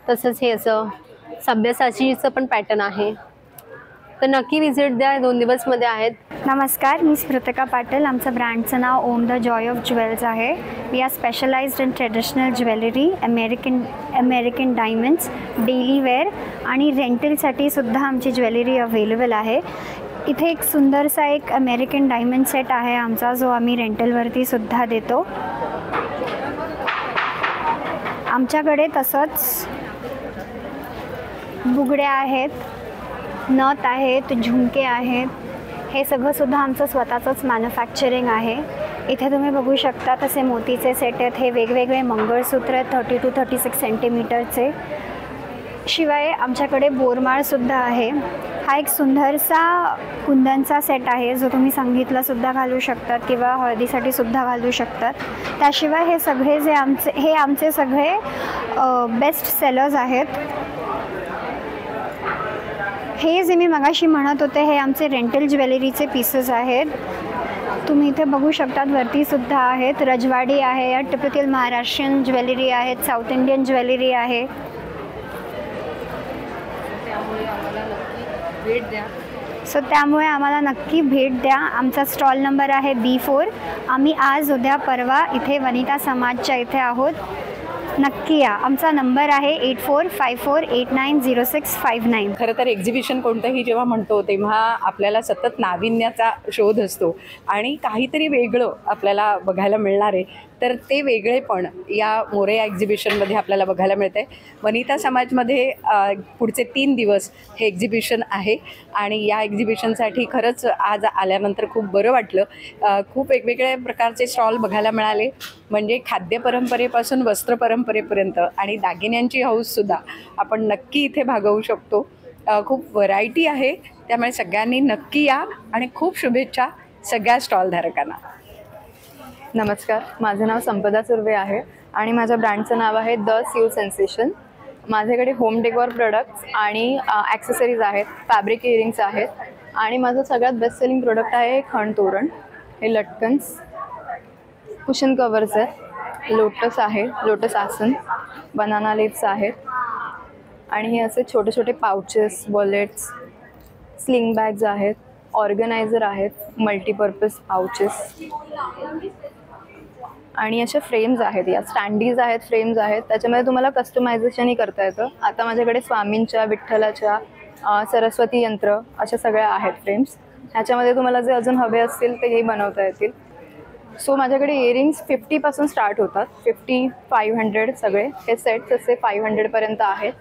तसंच हे असं सभ्यसाचीचं पण पॅटर्न आहे. तर नक्की विजिट द्या, 2 दिवसमध्ये आहेत. नमस्कार, मी स्मृतिका पाटील. आमचं ब्रँडचं नाव Om the joy of jewels आहे. We are specialised in traditional jewellery, American diamonds, daily wear आणि रेंटलसाठी सुद्धा आमची ज्वेलरी अवेलेबल आहे. इथे एक सुंदरसा एक अमेरिकन डायमंड सेट आहे आमचा, जो आम्ही रेंटलवरती सुद्धा देतो. आमच्याकडे तसंच बुगड्या आहेत, नथ आहेत, झुमके आहेत. हे सगळं सुद्धा आमचं स्वतःचंच मॅन्युफॅक्चरिंग आहे. इथे तुम्ही बघू शकता तसे मोतीचे सेट आहेत. हे वेगवेगळे मंगळसूत्र आहेत 30 to 36 सेंटीमीटरचे. शिवाय आमच्याकडे बोरमाळसुद्धा आहे. हा एक सुंदरसा कुंदनचा सेट आहे, जो तुम्ही संगीतला सुद्धा घालू शकतात किंवा हळदीसाठी सुद्धा घालू शकतात. त्याशिवाय हे सगळे जे आमचे सगळे बेस्ट सेलर्स आहेत. हे जे मी मगाशी म्हणत होते, हे आमचे रेंटल ज्वेलरीचे पीसेस आहेत. तुम्ही इथे बघू शकतात, वरती सुद्धा आहेत. रजवाडी आहे, या टिपिकल महाराष्ट्रीयन ज्वेलरी आहेत, साऊथ इंडियन ज्वेलरी आहे. त्यामुळे आम्हाला नक्की भेट द्या. आमचा स्टॉल नंबर आहे B4. आम्ही आज, उद्या, परवा इथे वनिता समाजच्या इथे आहोत. नक्की या. आमचा नंबर आहे 8454890659. खरं तर एक्झिबिशन कोणतंही जेव्हा म्हणतो तेव्हा आपल्याला सतत नाविन्याचा शोध असतो आणि काहीतरी वेगळं आपल्याला बघायला मिळणार आहे. तर ते वेगळेपण या मोरया एक्झिबिशनमध्ये आपल्याला बघायला मिळतं आहे. वनिता समाजमध्ये पुढचे 3 दिवस हे एक्झिबिशन आहे आणि या एक्झिबिशनसाठी खरंच आज आल्यानंतर खूप बरं वाटलं. खूप वेगवेगळ्या प्रकारचे स्टॉल बघायला मिळाले, म्हणजे खाद्य परंपरेपासून वस्त्र परंपरेपर्यंत आणि दागिन्यांची हौससुद्धा आपण नक्की इथे भागवू शकतो. खूप व्हरायटी आहे, त्यामुळे सगळ्यांनी नक्की या आणि खूप शुभेच्छा सगळ्या स्टॉलधारकांना. नमस्कार, माझं नाव संपदा सुर्वे आहे आणि माझ्या ब्रँडचं नाव आहे द सिव सेन्सेशन. माझ्याकडे होम डेकोर प्रोडक्ट्स आणि ॲक्सेसरीज आहेत, फॅब्रिक इयरिंग्स आहेत आणि माझं सगळ्यात बेस्ट सेलिंग प्रोडक्ट आहे खण तोरण. हे लटकन्स, कुशन कवर्स आहेत, लोटस आहे, लोटस आसन, बनाना लीव्स आहेत आणि हे असे छोटे छोटे पाउचेस, वॉलेट्स, स्लिंग बॅग्स आहेत, ऑर्गनायझर आहेत, मल्टीपर्पज पाउचेस आणि अशा फ्रेम्स आहेत. या स्टँडीज आहेत, फ्रेम्स आहेत, त्याच्यामध्ये तुम्हाला कस्टमायझेशनही करता येतं. आता माझ्याकडे स्वामींच्या, विठ्ठलाच्या, सरस्वती यंत्र अशा सगळ्या आहेत फ्रेम्स. ह्याच्यामध्ये तुम्हाला जे अजून हवे असतील तेही बनवता येतील. सो माझ्याकडे इयरिंग्स 50पासून स्टार्ट होतात. 50, 500 सगळे हे सेट्स असे 500पर्यंत आहेत.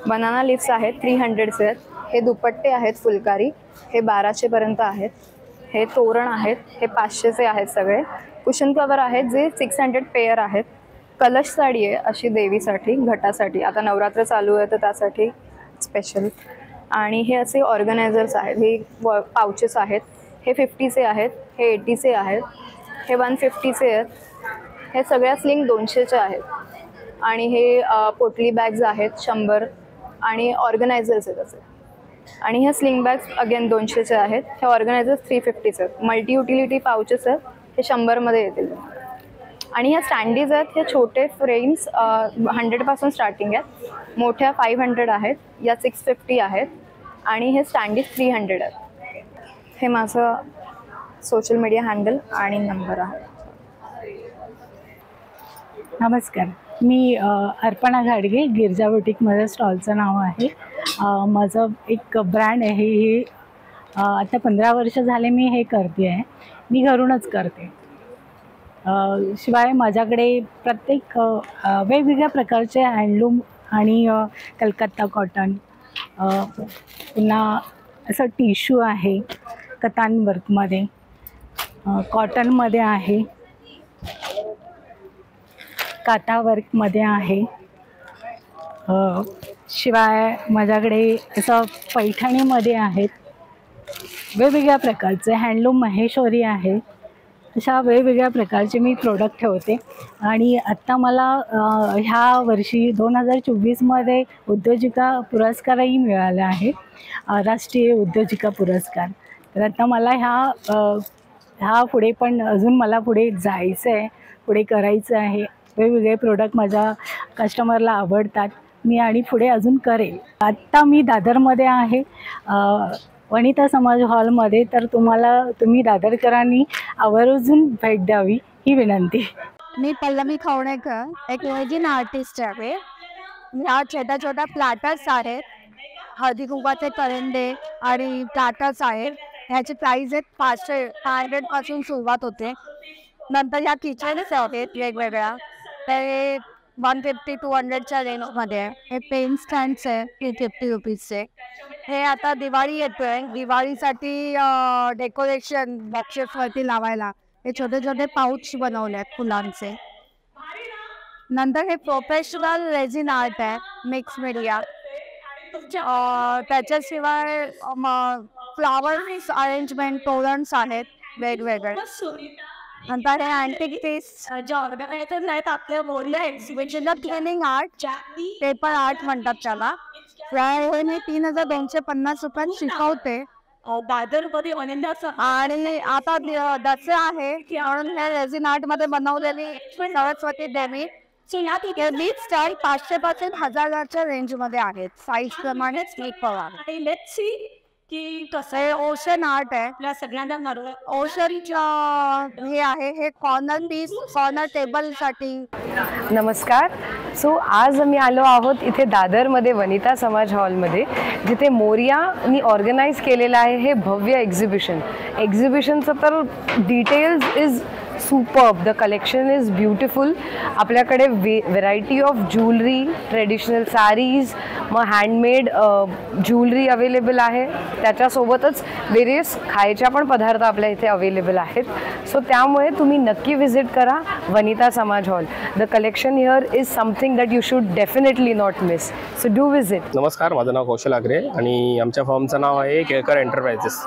बनाना लिप्स आहेत 300चे आहेत. हे दुपट्टे आहेत फुलकारी, हे 1200पर्यंत आहेत. हे तोरण आहेत, हे 500चे आहेत सगळे. कुशन कवर आहेत जे 600 पेअर आहेत. कलश साडी आहे अशी देवीसाठी, घटासाठी, आता नवरात्र चालू आहे तर त्यासाठी स्पेशल. आणि हे असे ऑर्गनायझर्स आहेत, हे पाउचेस आहेत. हे 50चे आहेत, हे 80चे आहेत, हे 150चे आहेत. हे सगळ्या स्लिंग 200च्या आहेत. आणि हे पोटली बॅग्स आहेत 100 आणि ऑर्गनायझर्स आहेत असे. आणि ह्या स्लिंग बॅग्स अगेन 200चे आहेत. हे ऑर्गनायझर्स 350चे आहेत. मल्टी युटिलिटी पाउचेस आहेत, हे 100मध्ये येतील. आणि ह्या स्टँडीज आहेत, हे छोटे फ्रेम्स 100पासून स्टार्टिंग आहेत. मोठ्या 500 आहेत, या 650 आहेत. आणि हे स्टँडीज 300 आहेत. हे माझं सोशल मीडिया हँडल आणि नंबर आहे. नमस्कार, मी अर्पणा घाडगे, गिरजा बुटीकमध्ये स्टॉलचं नाव आहे. माझं एक ब्रँड आहे. हे आता 15 वर्ष झाले मी हे करते आहे. मी घरूनच करते. शिवाय माझ्याकडे प्रत्येक वेगवेगळ्या प्रकारचे हँडलूम आणि कलकत्ता कॉटन, पुन्हा असं टिश्यू आहे कतान वर्कमध्ये, कॉटनमध्ये आहे, काता वर्कमध्ये आहे. शिवाय माझ्याकडे असं पैठणीमध्ये आहेत. वेगवेगळ्या प्रकारचे हँडलूम महेश्वरी आहे. अशा वेगवेगळ्या प्रकारचे मी प्रोडक्ट ठेवते. आणि आत्ता मला ह्या वर्षी 2024मध्ये उद्योजिका पुरस्कारही मिळाला आहे, राष्ट्रीय उद्योजिका पुरस्कार. तर आता मला ह्या पुढे पण अजून मला पुढे जायचं आहे, पुढे करायचं आहे. वेगवेगळे प्रोडक्ट माझ्या कस्टमरला आवडतात मी आणि पुढे अजून करेल. आत्ता मी दादरमध्ये आहे, वनिता समाज हॉलमध्ये. तर तुम्ही दादरकरांनी आवर्जून भेट द्यावी ही विनंती. मी पल्लवी खवणेकर, एक रेजिन आर्टिस्ट आहे. ह्या छोट्या छोट्या प्लॅटर्स आहेत, हळदी कुंकवाचे करंडे आणि प्लॅटर्स आहेत. ह्याची प्राईस आहेत 500 सुरुवात होते. नंतर ह्या किचन्स आहेत वेगवेगळ्या, ते 150-200च्या रेंजमध्ये आहे. हे पेन स्टँड्स आहे 350 रुपीजचे. हे आता दिवाळी येतोय, दिवाळीसाठी डेकोरेशन बॉक्सेसवरती लावायला हे छोटे छोटे पाऊच बनवले आहेत फुलांचे. नंतर हे प्रोफेशनल रेझिन आर्ट आहे, मिक्स मीडिया. त्याच्याशिवाय फ्लावर्स अरेंजमेंट तोरणस आहेत वेगवेगळे. नंतर हे अँटिक पीस जे ऑर्गनायझर्स आहेत आपल्या मोठ्या एक्झिबिशनला, क्लिनिंग आर्ट, पेपर आर्ट म्हणतात त्याला. हे मी 3250 रुपयात शिकवते दादरमध्ये. आणि आता दसरा आहे म्हणून हे रेझिन आर्टमध्ये बनवलेली सरस्वती देवी. मी स्टाईल 500 पासून 1000च्या रेंजमध्ये आहेत. साईज प्रमाणे स्लीप आहे. लेट्स सी की कसं आहे. ओशन आर्ट आहे, आपल्या सगळ्यांना ओशनच्या हे आहे. हे कॉर्नर पीस, कॉर्नर टेबलसाठी. नमस्कार. सो आज आम्ही आलो आहोत इथे दादरमध्ये वनिता समाज हॉलमध्ये, जिथे मोरियानी ऑर्गनाईज केलेलं आहे हे भव्य एक्झिबिशन. एक्झिबिशनचं तर details is superb. The collection is beautiful. आपल्याकडे variety of jewellery, traditional saris, मग हँडमेड ज्वेलरी अवेलेबल आहे. त्याच्यासोबतच वेरियस खायच्या पण पदार्थ आपल्या इथे अवेलेबल आहेत. सो त्यामुळे तुम्ही नक्की व्हिजिट करा वनिता समाज hall. The collection here is something that you should definitely not miss. So do visit. नमस्कार, माझं नाव कौशल आगरे आणि आमच्या फर्मचं नाव आहे केळकर एंटरप्राइजेस.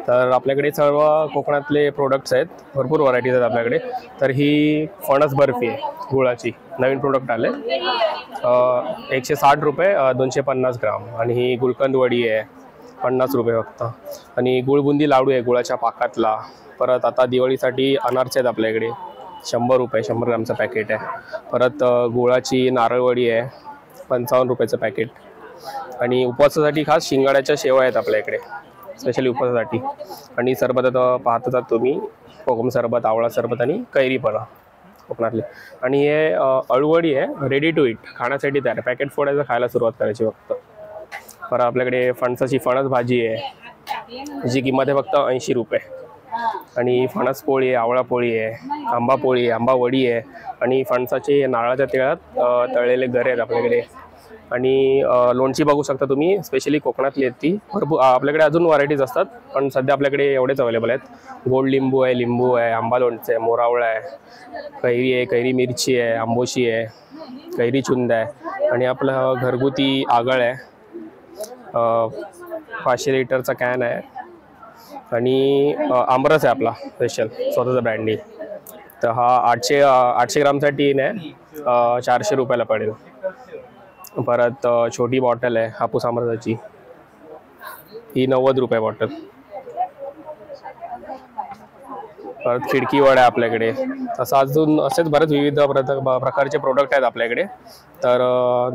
तर आपल्याकडे सर्व कोकणातले प्रोडक्ट्स आहेत, भरपूर व्हरायटीज आहेत आपल्याकडे. तर ही फणस बर्फी आहे गुळाची, नवीन प्रोडक्ट आले. 160 रुपये 250 ग्राम. आणि ही गुलकंद वडी आहे 50 रुपये फक्त. आणि गुळबुंदी लाडू आहे गुळाच्या पाकातला. परत आता दिवाळीसाठी अनारचे आहेत आपल्याकडे 100 रुपये, 100 ग्रामचं पॅकेट आहे. परत गुळाची नारळवडी आहे 55 रुपयाचं पॅकेट. आणि उपवासासाठी खास शिंगाड्याच्या शेवा आहेत आपल्याकडे स्पेशली उपवासासाठी. आणि सरबत आता पाहतात तुम्ही, कोकम सरबत, आवळा सरबत आणि कैरीपणा कोकणातले. आणि हे अळूवडी आहे रेडी टू इट, खाण्यासाठी तयार. पॅकेट फोडायचं, खायला सुरुवात करायची फक्त. परत आपल्याकडे फणसाची फणस भाजी आहे, जी किंमत आहे फक्त 80 रुपये. आणि फणस पोळी आहे, आवळा पोळी आहे, आंबा पोळी आहे, आंबा वडी आहे आणि फणसाचे नारळाच्या तेलात तळलेले गरे आहेत आपल्याकडे. आणि लोणची बघू शकता तुम्ही, स्पेशली कोकणातली आहेत ती. भरपूर आपल्याकडे अजून व्हरायटीज असतात, पण सध्या आपल्याकडे एवढेच अवेलेबल आहेत. गोड लिंबू आहे, आंबा लोणचं आहे, मोरावळा आहे, कैरी आहे, कैरी मिरची आहे, आंबोशी आहे, कैरी चुंद आहे आणि आपलं घरगुती आगळ आहे. 500 लिटरचा कॅन आहे आणि आमरस आहे आपला स्पेशल स्वतःचा ब्रँडी. तर हा 800 ग्रामचा टीन आहे, 400 रुपयाला पडेल. परत छोटी बॉटल आहे हापूस आमरसाची, ही 90 रुपये बॉटल. परत खिडकी वड आहे आपल्याकडे. असं अजून असेच बरेच विविध प्रकारचे प्रोडक्ट आहेत आपल्याकडे. तर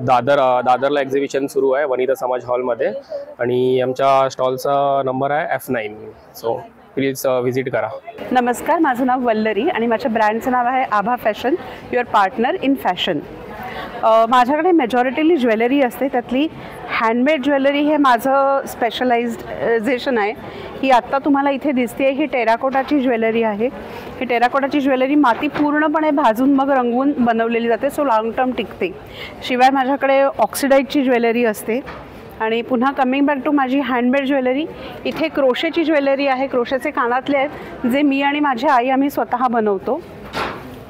दादरला एक्झिबिशन सुरू आहे वनिता समाज हॉलमध्ये आणि आमच्या स्टॉलचा नंबर आहे F9. सो प्लीज व्हिजिट करा. नमस्कार, माझं नाव वल्लरी आणि माझ्या ब्रँडचं नाव आहे Abha fashion, your partner in fashion. माझ्याकडे मेजॉरिटीली ज्वेलरी असते, त्यातली हँडमेड ज्वेलरी हे माझं स्पेशलायझेशन आहे. ही आत्ता तुम्हाला इथे दिसते, ही टेराकोटाची ज्वेलरी आहे. ही टेराकोटाची ज्वेलरी माती पूर्णपणे भाजून मग रंगवून बनवलेली जाते, सो लॉंग टर्म टिकते. शिवाय माझ्याकडे ऑक्सिडाईजची ज्वेलरी असते. आणि पुन्हा कमिंग बॅक टू माझी हँडमेड ज्वेलरी, इथे क्रोशेची ज्वेलरी आहे, क्रोशेचे कानातले आहेत जे मी आणि माझी आई आम्ही स्वतः बनवतो.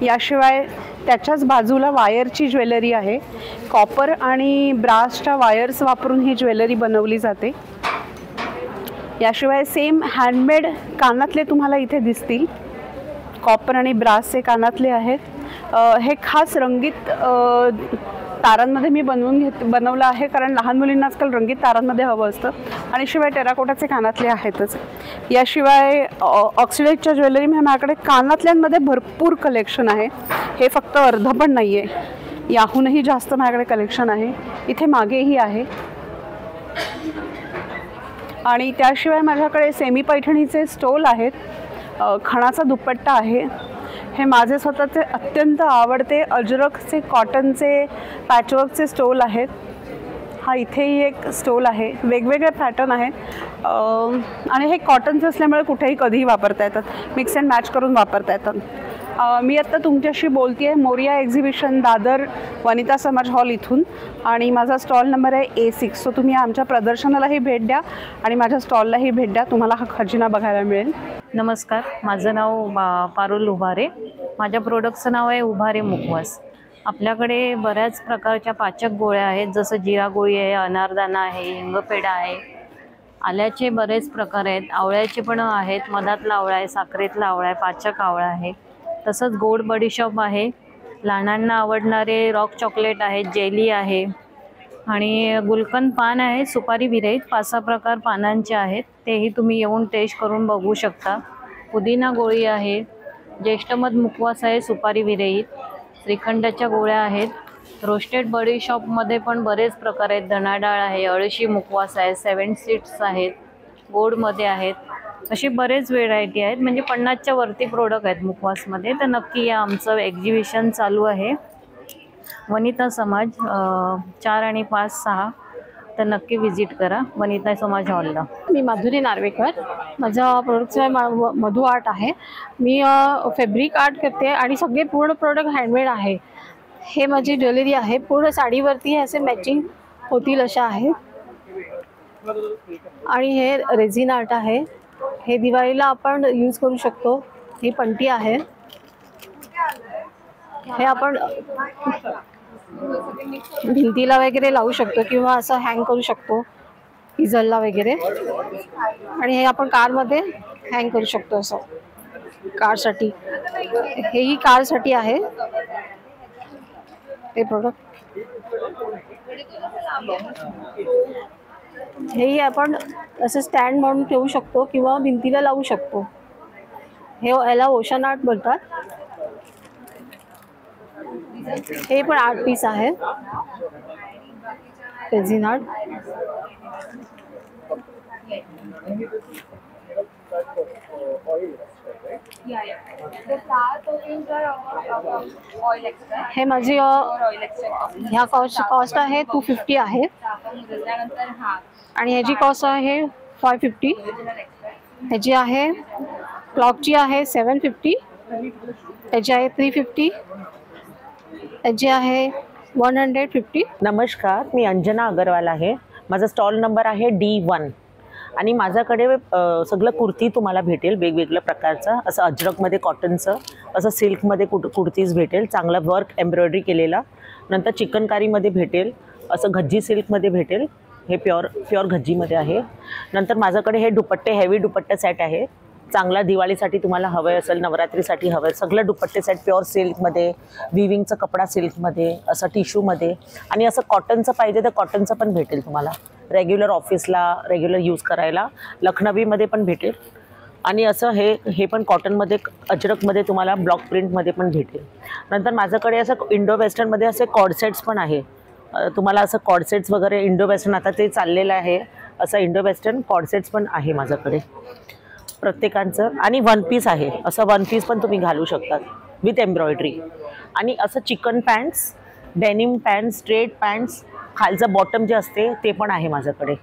याशिवाय त्याच्याच बाजूला वायरची ज्वेलरी आहे, कॉपर आणि ब्रासच्या वायर्स वापरून ही ज्वेलरी बनवली जाते. याशिवाय सेम हँडमेड कानातले तुम्हाला इथे दिसतील, कॉपर आणि ब्रासचे कानातले आहेत. हे खास रंगीत तारांमध्ये मी बनवलं आहे, कारण लहान मुलींना आजकाल रंगीत तारांमध्ये हवं असतं. आणि शिवाय टेराकोटाचे कानातले आहेतच. याशिवाय ऑक्सिडाईजच्या ज्वेलरी माझ्याकडे कानातल्यांमध्ये भरपूर कलेक्शन आहे. हे फक्त अर्धं पण नाही आहे, याहूनही जास्त माझ्याकडे कलेक्शन आहे. इथे मागेही आहे. आणि त्याशिवाय माझ्याकडे सेमी पैठणीचे स्टोल आहेत, खणाचा दुपट्टा आहे. हे माझे स्वतःचे अत्यंत आवडते अजरकचे कॉटनचे पॅचवर्कचे स्टोल आहेत. हा इथेही एक स्टोल आहे, वेगवेगळे पॅटर्न आहेत आणि हे कॉटनचे असल्यामुळे कुठेही कधीही वापरता येतात, मिक्स अँड मॅच करून वापरता येतात. मी आत्ता तुमच्याशी बोलते आहे मोरिया एक्झिबिशन दादर वनिता समाज हॉल इथून आणि माझा स्टॉल नंबर आहे A6. सो तुम्ही आमच्या प्रदर्शनालाही भेट द्या आणि माझ्या स्टॉललाही भेट द्या, तुम्हाला हा खजिना बघायला मिळेल. नमस्कार, माझं नाव पारुल उभारे. माझ्या प्रोडक्टचं नाव आहे उभारे मुखवास. आपल्याकडे बऱ्याच प्रकारच्या पाचक गोळ्या आहेत, जसं जिरा गोळी आहे, अनारदाना आहे, हिंगपेडा आहे. आल्याचे बरेच प्रकार आहेत, आवळ्याचे पण आहेत, मधातला आवळा आहे, साखरेतला आवळा आहे, पाचक आवळा आहे. तसंच गोड बडीशॉप आहे, लहानांना आवडणारे रॉक चॉकलेट आहे, जेली आहे आणि गुलकंद पान आहे, सुपारी विरहित 5-6 प्रकार पानांचे आहेत, तेही तुम्ही येऊन टेस्ट करून बघू शकता. पुदिना गोळी आहे, ज्येष्ठमध मुखवास आहे सुपारी विरहित, श्रीखंडाच्या गोळ्या आहेत. रोस्टेड बडीशॉपमध्ये पण बरेच प्रकार आहेत, धनाडाळ आहे, अळशी मुखवास आहे, 7 सीड्स आहेत, गोडमध्ये आहेत. अशी बरेच व्हेरायटी आहेत, म्हणजे 50च्या वरती प्रोडक्ट आहेत मुखवासमध्ये. तर नक्की या, आमचं एक्झिबिशन चालू आहे वनिता समाज 4 आणि 5-6. तर नक्की व्हिजिट करा वनिता समाज हॉलला. मी माधुरी नार्वेकर, माझा प्रोडक्टचं मधु आर्ट आहे. मी फॅब्रिक आर्ट करते आणि सगळे पूर्ण प्रोडक्ट हँडमेड आहे. हे माझी ज्वेलरी आहे, पूर्ण साडीवरती हे असे मॅचिंग होतील अशा आहेत. आणि हे रेझिन आर्ट आहे, हे दिवाळीला आपण यूज करू शकतो. ही पंटी आहे, हे आपण भिंतीला वगैरे लावू शकतो किंवा असं हँग करू शकतो इझलला वगैरे. आणि हे आपण कारमध्ये हँग करू शकतो असं कारसाठी. हेही कारसाठी आहे हे प्रोडक्ट. हेही आपण असं स्टँड म्हणून ठेवू शकतो किंवा भिंतीला लावू शकतो. हे याला ओशन आर्ट बोलतात. हे पण आर्ट पीस आहे, रेझिन आर्ट. हे माझी ह्या कॉस्ट आहे 250 आहे आणि ह्याची कॉस्ट आहे 550. ह्याची आहे क्लॉकची आहे 750. ह्याची आहे 350. ह्याची आहे 150. नमस्कार, मी अंजना अगरवाल आहे. माझा स्टॉल नंबर आहे D1 आणि माझ्याकडे सगळं कुर्ती तुम्हाला भेटेल वेगवेगळ्या प्रकारचं, असं अजरकमध्ये कॉटनचं, असं सिल्कमध्ये कुर्तीज भेटेल, चांगला वर्क एम्ब्रॉयडरी केलेला. नंतर चिकनकारीमध्ये भेटेल, असं गज्जी सिल्कमध्ये भेटेल, हे प्युअर गज्जीमध्ये आहे. नंतर माझ्याकडे हे दुपट्टे, हेवी दुपट्टे सेट आहे, चांगला दिवाळीसाठी तुम्हाला हवं असेल, नवरात्रीसाठी हवं, सगळं दुपट्टे सेट प्युअर सिल्कमध्ये, विविंगचं कपडा सिल्कमध्ये, असं टिश्यूमध्ये, आणि असं कॉटनचं पाहिजे तर कॉटनचं पण भेटेल तुम्हाला, रेग्युलर ऑफिसला रेग्युलर यूज करायला. लखनवीमध्ये पण भेटेल आणि असं हे पण कॉटनमध्ये, अजरकमध्ये तुम्हाला ब्लॉक प्रिंटमध्ये पण भेटेल. नंतर माझ्याकडे असं इंडो वेस्टर्नमध्ये असे कॉर्डसेट्स पण आहे. तुम्हाला असं कॉर्डसेट्स वगैरे इंडो वेस्टर्न आता ते चाललेलं आहे, असं इंडो वेस्टर्न कॉर्डसेट्स पण आहे माझ्याकडे प्रत्येकांचं. आणि वन पीस आहे, असं वन पीस पण तुम्ही घालू शकतात विथ एम्ब्रॉयडरी. आणि असं chicken pants, denim pants, straight pants, खालचं बॉटम जे असते ते पण आहे माझ्याकडे.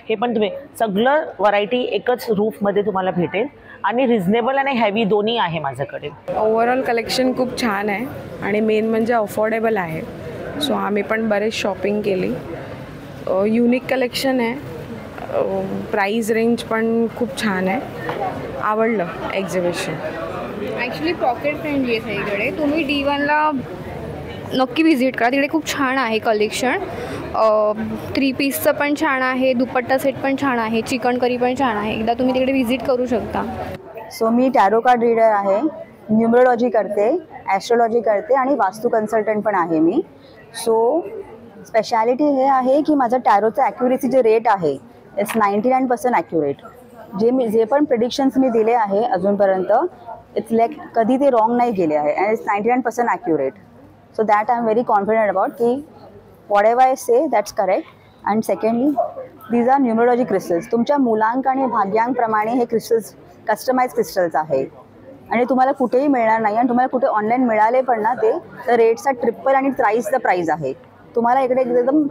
हे पण तुम्ही सगळं व्हरायटी एकच रूफमध्ये तुम्हाला भेटेल आणि रिजनेबल आणि हेवी दोन्ही आहे माझ्याकडे. ओव्हरऑल कलेक्शन खूप छान आहे आणि मेन म्हणजे अफोर्डेबल आहे. सो आम्ही पण बरेच शॉपिंग केली. युनिक कलेक्शन आहे, प्राईस रेंज पण खूप छान आहे, आवडलं एक्झिबिशन. ॲक्च्युली पॉकेट फ्रेंडली आहे सगळीकडे. तुम्ही D1ला नक्की व्हिजिट करा, तिकडे खूप छान आहे कलेक्शन. 3 पीसचं पण छान आहे, दुपट्टा सेट पण छान आहे, चिकन करी पण छान आहे. एकदा तुम्ही तिकडे व्हिजिट करू शकता. सो मी टॅरो कार्ड रीडर आहे, न्यूमरोलॉजी करते, ॲस्ट्रोलॉजी करते आणि वास्तू कन्सल्टंट पण आहे मी. सो स्पेशालिटी हे आहे की माझं टॅरोचं ॲक्युरेसी जे रेट आहे इट्स 99% ॲक्युरेट. जे पण प्रिडिक्शन्स मी दिले आहे अजूनपर्यंत इट्स लाईक कधी ते रॉंग नाही गेले आहे and it's 99% accurate. So that I am very confident about कि whatever I say that's correct. And secondly, these are numerology crystals. तुमच्या मूलांक आणि भाग्यांप्रमाणे हे क्रिस्टल्स कस्टमाइज क्रिस्टल्स आहे आणि तुम्हाला कुठेही मिळणार नाही. आणि तुम्हाला कुठे ऑनलाईन मिळाले पण ना ते तर रेटचा ट्रिपल आणि थ्राईसचा प्राईस आहे. तुम्हाला इकडे एकदम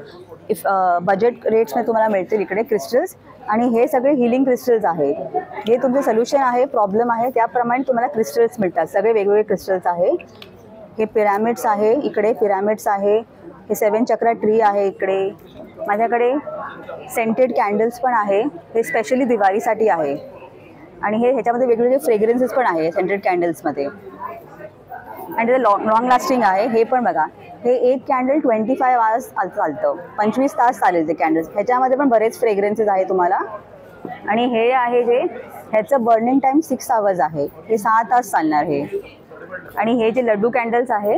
बजेट रेट्समध्ये तुम्हाला मिळतील इकडे क्रिस्टल्स. आणि हे सगळे हिलिंग क्रिस्टल्स आहे, जे तुमचे सोल्युशन आहे, प्रॉब्लेम आहे त्याप्रमाणे तुम्हाला क्रिस्टल्स मिळतात. सगळे वेगवेगळे क्रिस्टल्स आहे. हे पिरॅमिड्स आहे, इकडे पिरॅमिड्स आहे, हे 7 चक्रा ट्री आहे इकडे. माझ्याकडे सेंटेड कॅन्डल्स पण आहे, हे स्पेशली दिवाळीसाठी आहे. आणि ह्याच्यामध्ये वेगवेगळे फ्रेग्रन्सेस पण आहे सेंटेड कॅन्डल्समध्ये आणि ते लॉंग लास्टिंग आहे. हे पण बघा, हे एक कॅन्डल 25 आवर्स चालतं, 25 तास चालेल ते कॅन्डल्स. ह्याच्यामध्ये पण बरेच फ्रेग्रन्सेस आहे तुम्हाला. आणि हे आहे जे ह्याचं बर्निंग टाईम 6 आवर्स आहे, हे 6 तास चालणार हे. आणि हे जे लड्डू कॅन्डल्स आहे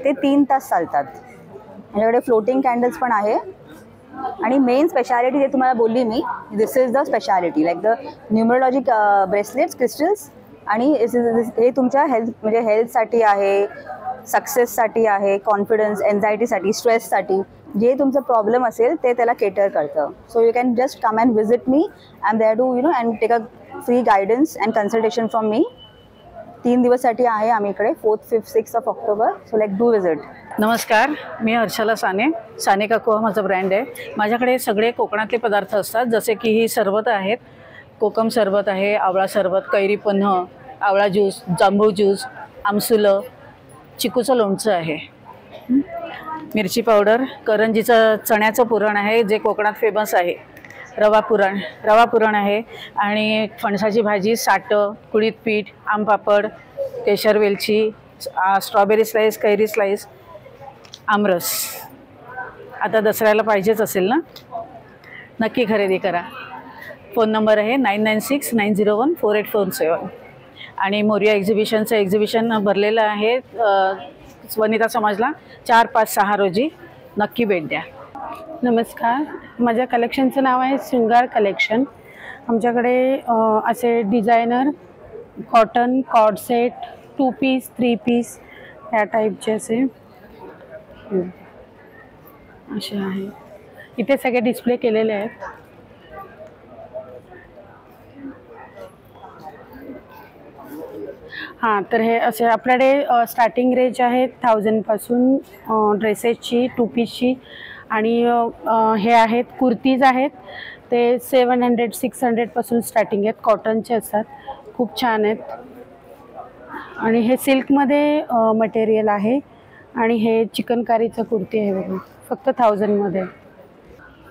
ते 3 तास चालतात. माझ्याकडे फ्लोटिंग कॅन्डल्स पण आहे. आणि मेन स्पेशालिटी जे तुम्हाला बोलली मी, this is the speciality like the numerology bracelets crystals. आणि हे तुमच्या म्हणजे हेल्थसाठी आहे, सक्सेससाठी आहे, कॉन्फिडन्स, एन्झायटीसाठी, स्ट्रेससाठी जे तुमचं प्रॉब्लेम असेल ते त्याला केटर करतं. So you can just come and visit me. I am there too and take a free guidance and consultation from me. 3 दिवसासाठी आहे आम्ही इकडे, 4th, 5th, 6th of October. So like do visit. नमस्कार, मी हर्षला साने काकू हा माझा ब्रँड आहे. माझ्याकडे सगळे कोकणातले पदार्थ असतात, जसे की ही सरबत आहेत, कोकम सरबत आहे, आवळा सरबत, कैरी पन्ह, आवळा ज्यूस, जांभूळ ज्यूस, आमसुलं, चिकूचं लोणचं आहे, मिरची पावडर, करंजीचं चण्याचं पुरण आहे जे कोकणात फेमस आहे, रवा पुरण आहे, आणि फणसाची भाजी, साटं, कुळीत पीठ, आमपापड, केशर वेलची, स्ट्रॉबेरी स्लाईस, कैरी स्लाईस, आमरस. आता दसऱ्याला पाहिजेच असेल ना, नक्की खरेदी करा. फोन नंबर आहे 9969014847. आणि मोरिया एक्झिबिशन भरलेलं आहे वनिता समाजला 4, 5, 6 रोजी. नक्की भेट द्या. नमस्कार, माझ्या कलेक्शनचं नाव आहे शृंगार कलेक्शन. आमच्याकडे असे designer cotton cord set 2 piece 3 piece या टाईपचे असे आहे. इथे सगळे डिस्प्ले केलेले आहेत. हां, तर हे असे आपल्याकडे स्टार्टिंग रेंज आहे 1000पासून ड्रेसेसची, टू पीसची, आणि हे आहेत कुर्तीज आहेत ते 700-600पासून स्टार्टिंग आहेत. कॉटनचे असतात, खूप छान आहेत. आणि हे सिल्कमध्ये मटेरियल आहे. आणि हे चिकनकारीचं कुर्ती आहे बघा, फक्त 1000मध्ये.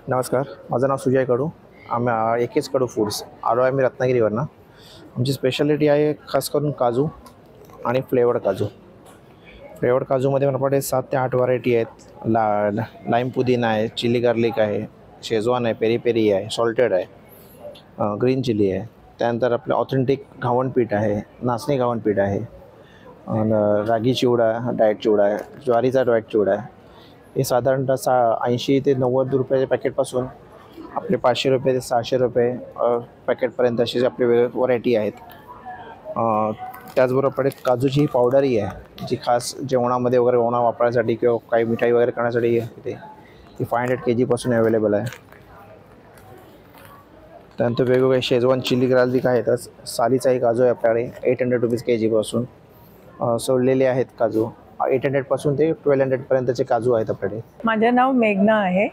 नमस्कार, माझं नाव सुजय कडू. आम्ही एकेच कडू फूड्स आलो आहे मी रत्नागिरीवरनं. आमची स्पेशालिटी आहे खास करून काजू आणि फ्लेवर्ड काजू. फ्लेवर्ड काजूमध्ये आपल्याकडे 7 ते 8 व्हरायटी आहेत. लाईम पुदिना आहे, चिली गार्लिक आहे, शेजवान आहे, पेरी पेरी आहे, सॉल्टेड आहे, ग्रीन चिली आहे. त्यानंतर आपलं ऑथेंटिक घावण पीठ आहे, नाचणी घावण पीठ आहे, रागी चिवडा, डाएट चिवडा आहे, ज्वारीचा डाएट चिवडा आहे. हे साधारणतः 80 ते 90 रुपयाच्या पॅकेटपासून आपले 500 रुपये ते 600 रुपये पॅकेटपर्यंत अशी आपली व्हरायटी आहेत. त्याचबरोबर काजूची ही पावडरही आहे जी खास जेवणामध्ये वगैरे ओणा वापरण्यासाठी किंवा काही मिठाई वगैरे करण्यासाठी येते. ती 500 kg अवेलेबल आहे. त्यानंतर वेगवेगळे शेजवान चिली गार्लिक आहेत. सालीचाही काजू आहे आपल्याकडे 800 रुपीज kg सोडलेले आहेत काजू. 800 ते 1200पर्यंतचे काजू आहेत आपल्याकडे. माझं नाव मेघना आहे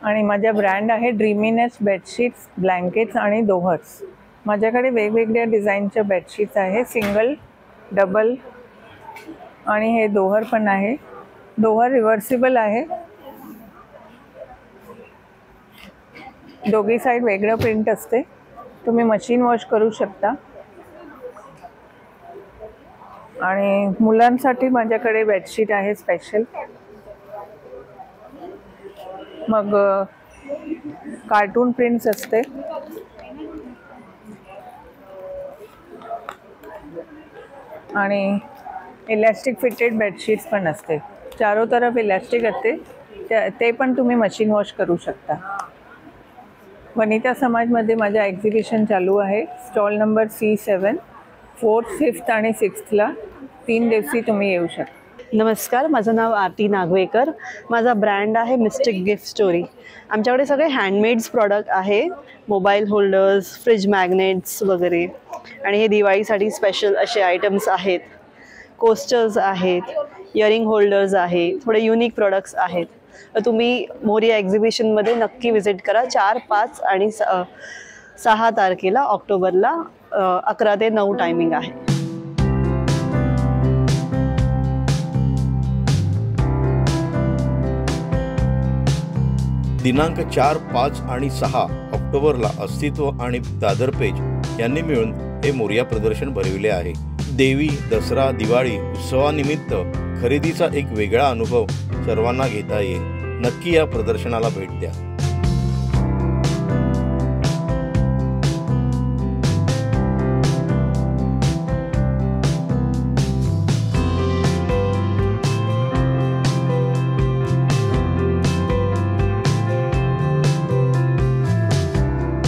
आणि माझा ब्रँड आहे ड्रीमीनेस बेडशीट्स, ब्लँकेट्स आणि दोहर्स. माझ्याकडे वेगवेगळ्या डिझाईनच्या बेडशीट्स आहे, सिंगल, डबल आणि हे दोहर पण आहे. दोहर रिव्हर्सिबल आहे. दोघी साईड वेगळं प्रिंट असते. तुम्ही मशीन वॉश करू शकता. आणि मुलांसाठी माझ्याकडे बेडशीट आहे स्पेशल. मग कार्टून प्रिंट्स असते. आणि इलॅस्टिक फिटेड बेडशीट्स पण असते. चारों तरफ इलॅस्टिक असते, ते पण तुम्ही मशीन वॉश करू शकता. वनिता समाजमध्ये माझा एक्झिबिशन चालू आहे. Stall number C7, 4th, 5th आणि 6thला 3 दिवशी तुम्ही येऊ शकता. नमस्कार, माझं नाव आरती नागवेकर. माझा ब्रँड आहे मिस्टिक गिफ्ट स्टोरी. आमच्याकडे सगळे हँडमेड्स प्रॉडक्ट आहे, मोबाईल होल्डर्स, फ्रिज मॅग्नेट्स वगैरे. आणि हे दिवाळीसाठी स्पेशल असे आयटम्स आहेत. कोस्टर्स आहेत, इयरिंग होल्डर्स आहे, थोडे युनिक प्रॉडक्ट्स आहेत. तर तुम्ही मोरिया एक्झिबिशनमध्ये नक्की व्हिजिट करा. 4, 5 आणि 6 तारखेला ऑक्टोबरला 11 ते 9 टायमिंग आहे. दिनांक 4, 5 आणि 6 ऑक्टोबरला अस्तित्व आणि दादर पेज यांनी मिळून हे मोरिया प्रदर्शन भरविले आहे. देवी, दसरा, दिवाळी उत्सवानिमित्त खरेदीचा एक वेगळा अनुभव सर्वांना घेता येईल. नक्की या प्रदर्शनाला भेट द्या.